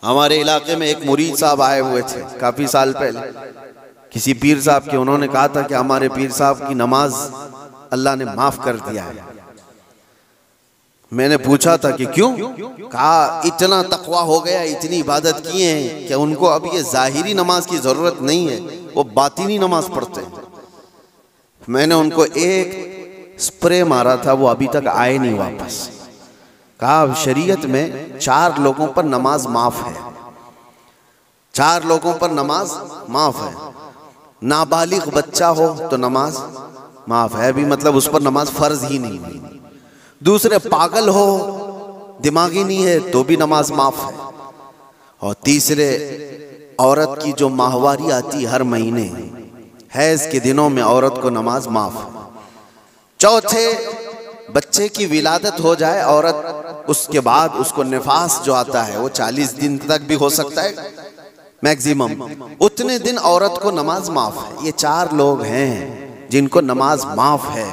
हमारे इलाके में एक मुरीद साहब आए हुए थे काफी साल पहले, किसी पीर साहब के। उन्होंने कहा था कि हमारे पीर साहब की नमाज अल्लाह ने माफ कर दिया है। मैंने पूछा था कि क्यों? कहा इतना तकवा हो गया, इतनी इबादत किए हैं कि उनको अब ये जाहिरी नमाज की जरूरत नहीं है, वो बातिनी नमाज पढ़ते हैं। मैंने उनको एक स्प्रे मारा था, वो अभी तक आए नहीं वापस। कहा शरीयत में 4 लोगों पर नमाज माफ है, 4 लोगों पर नमाज माफ है। नाबालिग बच्चा हो तो नमाज माफ है, भी मतलब उस पर नमाज फर्ज ही नहीं हुई। दूसरे पागल हो, दिमागी नहीं है, तो भी नमाज माफ है। और तीसरे औरत की जो माहवारी आती हर महीने, हैज के दिनों में औरत को नमाज माफ है। चौथे बच्चे की विलादत हो जाए औरत, उसके बाद उसको निफास जो आता है वो 40 दिन तक भी हो सकता है मैक्सिमम, उतने दिन औरत को नमाज माफ है। ये 4 लोग हैं जिनको नमाज माफ है।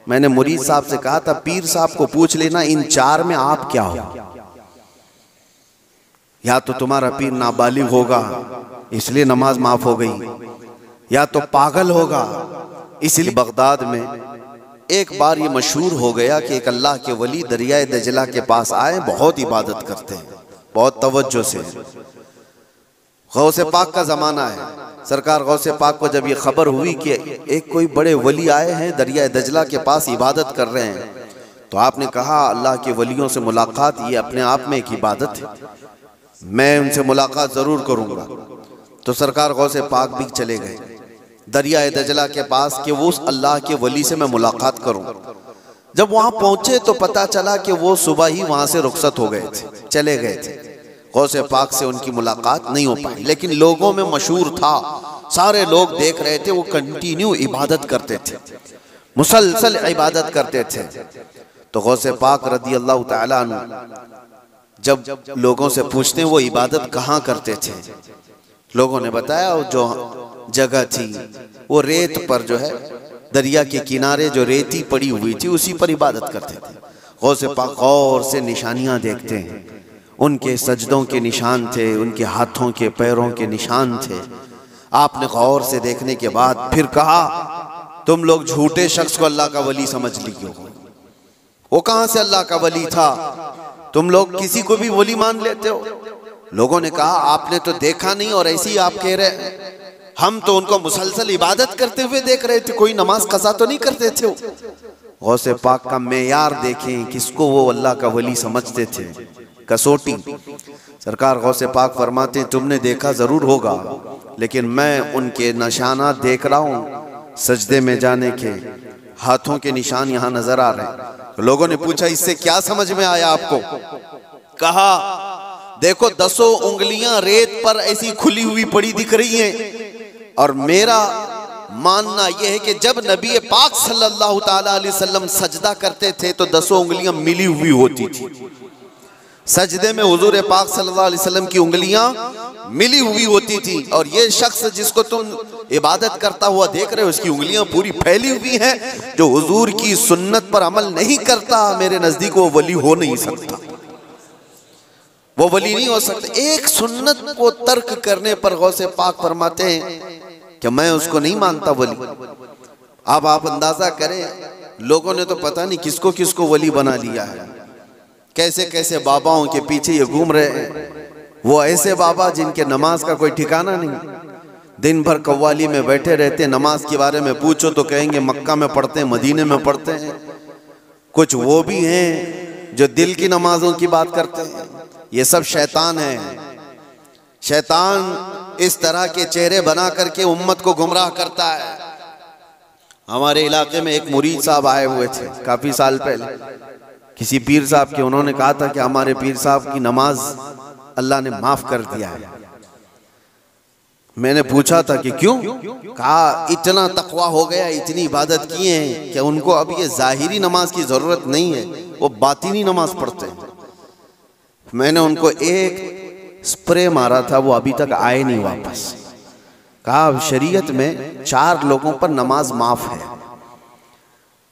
मैंने मुरीद साहब से कहा था पीर साहब को पूछ लेना इन 4 में आप क्या हो। या तो तुम्हारा पीर नाबालिग होगा इसलिए नमाज माफ हो गई, या तो पागल होगा इसलिए। बगदाद में एक बार ये मशहूर हो गया कि एक अल्लाह के वली दरियाए दजला के पास आए, बहुत इबादत करते हैं, बहुत तवज्जो से। गौसे पाक का जमाना है। सरकार गौसे पाक को जब ये खबर हुई कि एक कोई बड़े वली आए हैं दरिया दजला के पास इबादत कर रहे हैं, तो आपने कहा अल्लाह के वलियों से मुलाकात ये अपने आप में एक इबादत है, मैं उनसे मुलाकात जरूर करूंगा। तो सरकार गौसे पाक भी चले गए दरिया दजला के पास कि वो उस अल्लाह के वली से मैं मुलाकात करूं। जब वहां पहुंचे तो पता चला कि वो सुबह ही वहां से रुखसत हो गए थे, चले गए थे। गौसे पाक से उनकी मुलाकात नहीं हो पाई, लेकिन लोगों में मशहूर था, सारे लोग देख रहे थे, वो कंटिन्यू इबादत करते थे, मुसलसल इबादत करते थे। तो गौसे पाक रदी अल्लाह तआला अन्हु जब लोगों से पूछते वो इबादत कहाँ करते थे, लोगों ने बताया वो जो जगह थी वो रेत पर जो है दरिया के किनारे जो रेती पड़ी हुई थी उसी पर इबादत करते थे। गौसे पाक गौर से निशानियां देखते हैं, उनके सजदों के निशान थे, उनके हाथों के पैरों के निशान थे। आपने गौर से देखने के बाद फिर कहा तुम लोग झूठे शख्स को अल्लाह का वली समझ लिए हो, वो कहां से अल्लाह का वली था, तुम लोग किसी को भी वली मान लेते हो। लोगों ने कहा आपने तो देखा नहीं और ऐसे ही आप कह रहे, हम तो उनको मुसलसल इबादत करते हुए देख रहे थे, कोई नमाज कज़ा तो नहीं करते थे। गौसे पाक का मेयार देखें, किसको वो अल्लाह का वली समझते थे, कसौटी। सरकार गौसे पाक फरमाते तुमने देखा जरूर होगा, लेकिन मैं उनके निशानात देख रहा हूं, सजदे में जाने के हाथों के निशान यहां नजर आ रहे हैं। तो लोगों ने पूछा इससे क्या समझ में आया आपको? कहा देखो 10 उंगलियां रेत पर ऐसी खुली हुई पड़ी दिख रही हैं, और मेरा मानना यह है कि जब नबी पाक सल्लल्लाहु ताला अलैहि वसल्लम सजदा करते थे तो 10 उंगलियां मिली हुई होती थी। सजदे में हुजूर पाक सल्लल्लाहु अलैहि वसल्लम की उंगलियां मिली हुई होती थी, और ये शख्स जिसको तुम इबादत करता हुआ देख रहे हो उसकी उंगलियां पूरी फैली हुई हैं। जो हुजूर की सुन्नत पर अमल नहीं करता मेरे नजदीक वो वली हो नहीं सकता, वो वली नहीं हो सकता। एक सुन्नत को तर्क करने पर गौसे पाक फरमाते हैं कि मैं उसको नहीं मानता वली। अब आप अंदाजा करें, लोगों ने तो पता नहीं किसको किसको वली बना लिया है, कैसे कैसे बाबाओं के पीछे ये घूम रहे हैं। वो ऐसे बाबा जिनके नमाज का कोई ठिकाना नहीं, दिन भर कव्वाली में बैठे रहते, नमाज के बारे में पूछो तो कहेंगे मक्का में पढ़ते हैं, मदीने में पढ़ते हैं। कुछ वो भी हैं जो दिल की नमाजों की बात करते हैं। ये सब शैतान है। शैतान इस तरह के चेहरे बना करके उम्मत को गुमराह करता है। हमारे इलाके में एक मुरीद साहब आए हुए थे काफी साल पहले, किसी पीर साहब के। उन्होंने कहा था कि हमारे पीर साहब की नमाज अल्लाह ने माफ कर दिया है। मैंने पूछा था कि क्यों? कहा इतना तकवा हो गया, इतनी इबादत किए हैं कि उनको अब ये जाहिरी नमाज की जरूरत नहीं है, वो बातिनी नमाज पढ़ते हैं। मैंने उनको एक स्प्रे मारा था, वो अभी तक आए नहीं वापस। कहा शरीयत में 4 लोगों पर नमाज माफ है,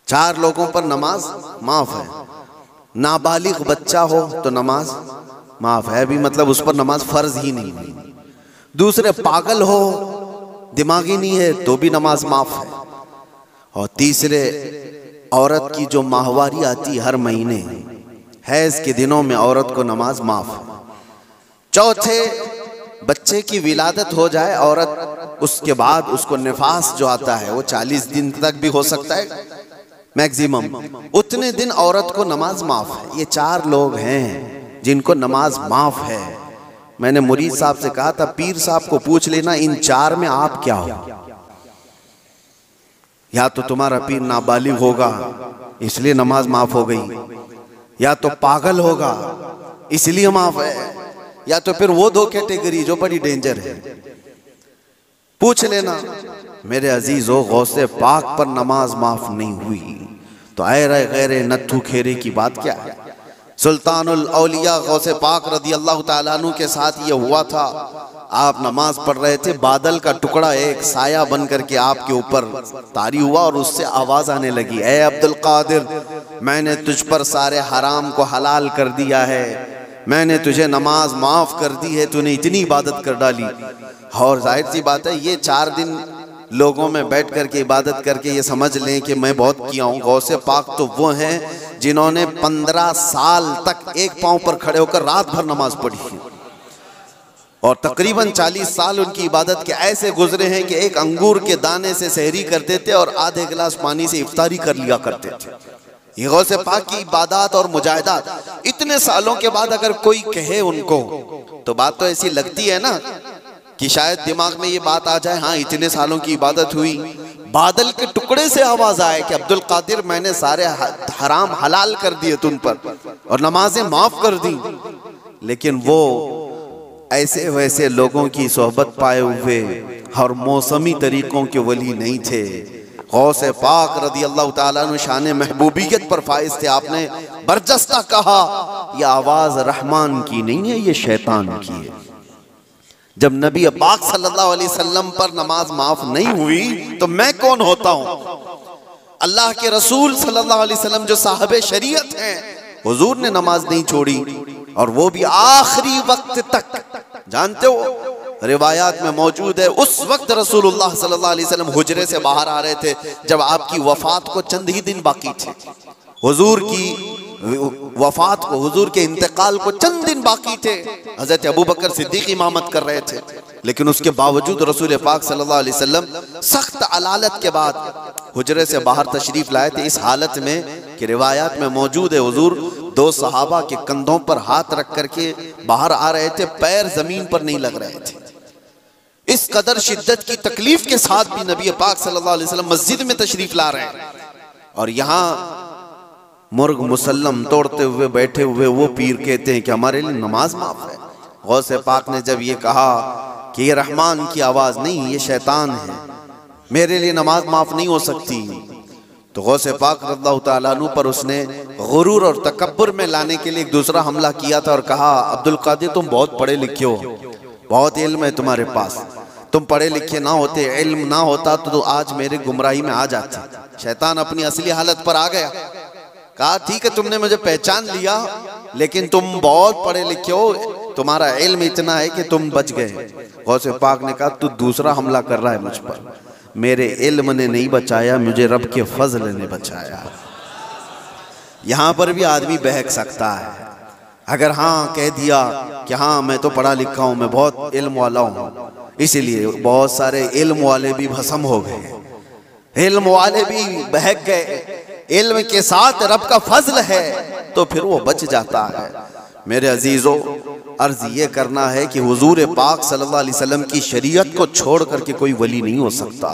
4 लोगों पर नमाज माफ है। नाबालिग बच्चा हो तो नमाज माफ है भी, मतलब उस पर नमाज फर्ज ही नहीं हुई। दूसरे पागल हो, दिमागी नहीं है तो भी नमाज माफ है। और तीसरे औरत की जो माहवारी आती हर महीने, हैज के दिनों में औरत को नमाज माफ है। चौथे बच्चे की विलादत हो जाए औरत, उसके बाद उसको निफास जो आता है वो 40 दिन तक भी हो सकता है मैक्सिमम, उतने दिन औरत को नमाज माफ है। ये 4 लोग हैं जिनको नमाज माफ है। मैंने मुरीद साहब से कहा था, पीर साहब को पूछ लेना इन 4 में आप क्या हो। या तो तुम्हारा पीर नाबालिग होगा इसलिए नमाज माफ हो गई, या तो पागल होगा इसलिए माफ है, या तो फिर वो 2 कैटेगरी जो बड़ी डेंजर है। पूछ लेना मेरे अजीजों, गौसे पाक पर नमाज माफ नहीं हुई तो ऐरे गैरे नत्थु खेरे की बात क्या है। सुल्तानुल औलिया गौसे पाक रदी अल्लाह ताला अन्हु के साथ ये हुआ था। आप नमाज पढ़ रहे थे, बादल का टुकड़ा एक साया बन करके आपके ऊपर तारी हुआ और उससे आवाज आने लगी, ए अब्दुल कादिर, मैंने तुझ पर सारे हराम को हलाल कर दिया है, मैंने तुझे नमाज माफ कर दी है, तूने इतनी इबादत कर डाली। और जाहिर सी बात है ये 4 दिन लोगों में बैठ करके इबादत करके ये समझ लें कि मैं बहुत किया हूँ। गौसे पाक तो वो हैं जिन्होंने 15 साल तक एक पांव पर खड़े होकर रात भर नमाज पढ़ी है और तकरीबन 40 साल उनकी इबादत के ऐसे गुजरे हैं कि एक अंगूर के दाने से सहरी करते थे और आधे गिलास पानी से इफ्तारी कर लिया करते थे। ये गौसे पाक की इबादत और मुजाहिदात इतने सालों के बाद अगर कोई कहे उनको तो बात तो ऐसी लगती है ना कि शायद दिमाग में ये बात आ जाए, हाँ इतने सालों की इबादत हुई, बादल के टुकड़े से आवाज आए कि अब्दुल कादिर मैंने सारे हराम हलाल कर दिए तुम पर और नमाजें माफ कर दी। लेकिन वो ऐसे वैसे लोगों की सोहबत पाए हुए और मौसमी तरीकों के वली नहीं थे। गौसे पाक रदी अल्लाह ताला अन्हु शान महबूबियत पर फाइज थे। आपने बरजस्ता कहा यह आवाज रहमान की नहीं है, ये शैतान की है। जब नबी पाक सल्लल्लाहु अलैहि वसल्लम पर नमाज माफ नहीं हुई तो मैं कौन होता हूं। अल्लाह के रसूल सल्लल्लाहु अलैहि वसल्लम जो साहबे शरीयत हैं, हुजूर ने नमाज नहीं छोड़ी और वो भी आखिरी वक्त तक। जानते हो रिवायात में मौजूद है उस वक्त रसूलुल्लाह सल्लल्लाहु अलैहि वसल्लम हुजरे से बाहर आ रहे थे जब आपकी वफात को चंद ही दिन बाकी थे। हुजूर की वफात को, हुजूर के इंतकाल को चंद दिन बाकी थे। हजरत अबू बकर सिद्दीक इमामत कर रहे थे, लेकिन उसके बावजूद रसूल पाक सल्लल्लाहु अलैहि वसल्लम सख्त अलालत के बाद हुजरे से बाहर तशरीफ लाए थे। इस हालत में कि रिवायात में मौजूद है हुजूर 2 सहाबा के कंधों पर हाथ रख करके बाहर आ रहे थे, पैर जमीन पर नहीं लग रहे थे। इस कदर शिद्दत की तकलीफ के साथ भी नबी पाक सल्लल्लाहु अलैहि वसल्लम मस्जिद में तशरीफ ला रहे हैं और यहाँ मुर्ग मुसल्लम तोड़ते हुए बैठे हुए वो पीर कहते हैं कि हमारे लिए नमाज माफ है। गौसे पाक ने जब ये कहा कि ये रहमान की आवाज नहीं, ये शैतान है, मेरे लिए नमाज माफ नहीं हो सकती, तो गौसे पाक रज़ियल्लाहु ताला अन्हु पर उसने गुरूर और तकब्बुर में लाने के लिए एक दूसरा हमला किया था और कहा, अब्दुल कादिर तुम बहुत पढ़े लिखे हो, बहुत इल्म है तुम्हारे पास, तुम पढ़े लिखे ना होते, इल्म ना होता तो आज मेरे गुमराही में आ जाते। शैतान अपनी असली हालत पर आ गया। कहा ठीक है तुमने मुझे पहचान लिया, लेकिन तुम बहुत पढ़े लिखे हो, तुम्हारा इल्म इतना है कि तुम बच गए। गौसे पाक ने कहा तू दूसरा हमला कर रहा है मुझ पर, मेरे इल्म ने नहीं बचाया, मुझे रब के फजल ने बचाया। यहाँ पर भी आदमी बहक सकता है अगर हाँ कह दिया कि हाँ मैं तो पढ़ा लिखा हूँ, मैं बहुत इल्म वाला हूँ। इसीलिए बहुत सारे इल्म वाले भी भस्म हो गए, इल्म वाले भी बहक गए। इल्म के साथ रब का फजल है तो फिर वो बच जाता है। मेरे अजीजों, अर्ज ये करना है कि हुजूर पाक सल्लल्लाहु अलैहि वसल्लम की शरीयत को छोड़ करके कोई वली नहीं हो सकता।